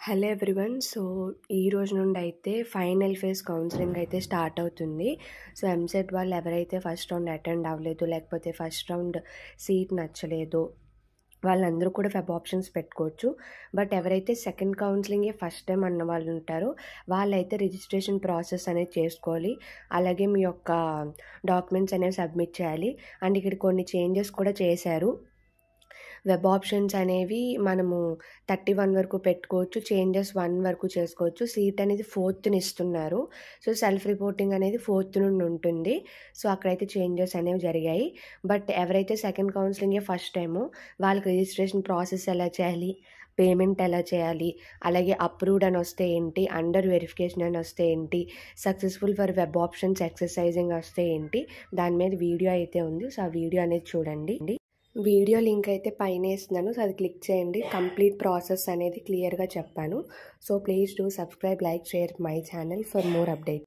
Hello everyone. So, ఈ రోజు నుండి అయితే ఫైనల్ ఫేజ్ కౌన్సిలింగ్ అయితే స్టార్ట్ అవుతుంది. సో, ఎంసెట్ వాళ్ళు ఎవరైతే ఫస్ట్ రౌండ్ అటెండ్ అవ్వలేదు, లేకపోతే ఫస్ట్ రౌండ్ సీట్ నచ్చలేదు, వాళ్ళందరూ కూడా వెబ్ ఆప్షన్స్ పెట్టుకోవచ్చు. బట్ ఎవరైతే సెకండ్ కౌన్సిలింగే ఫస్ట్ టైం అన్న వాళ్ళు ఉంటారో వాళ్ళైతే రిజిస్ట్రేషన్ ప్రాసెస్ అనేది చేసుకోవాలి. అలాగే మీ యొక్క డాక్యుమెంట్స్ అనేవి సబ్మిట్ చేయాలి. అండ్ ఇక్కడ కొన్ని చేంజెస్ కూడా చేశారు. వెబ్ ఆప్షన్స్ అనేవి మనము 31 వరకు పెట్టుకోవచ్చు. చేంజెస్ 1 వరకు చేసుకోవచ్చు. సీట్ అనేది 4th ఇస్తున్నారు. సో, సెల్ఫ్ రిపోర్టింగ్ అనేది 4th నుండి ఉంటుంది. సో, అక్కడైతే చేంజెస్ అనేవి జరిగాయి. బట్ ఎవరైతే సెకండ్ కౌన్సిలింగే ఫస్ట్ టైమో వాళ్ళకి రిజిస్ట్రేషన్ ప్రాసెస్ ఎలా చేయాలి, పేమెంట్ ఎలా చేయాలి, అలాగే అప్రూవ్డ్ అని వస్తే ఏంటి, అండర్ వెరిఫికేషన్ అని వస్తే ఏంటి, successful for web options exercising వస్తే ఏంటి, దాని మీద వీడియో అయితే ఉంది. సో, ఆ వీడియో అనేది చూడండి. వీడియో లింక్ అయితే పైన ఇస్తున్నాను. సో, అది క్లిక్ చేయండి. కంప్లీట్ ప్రాసెస్ అనేది క్లియర్గా చెప్పాను. So, please do subscribe, like, share my channel for more update.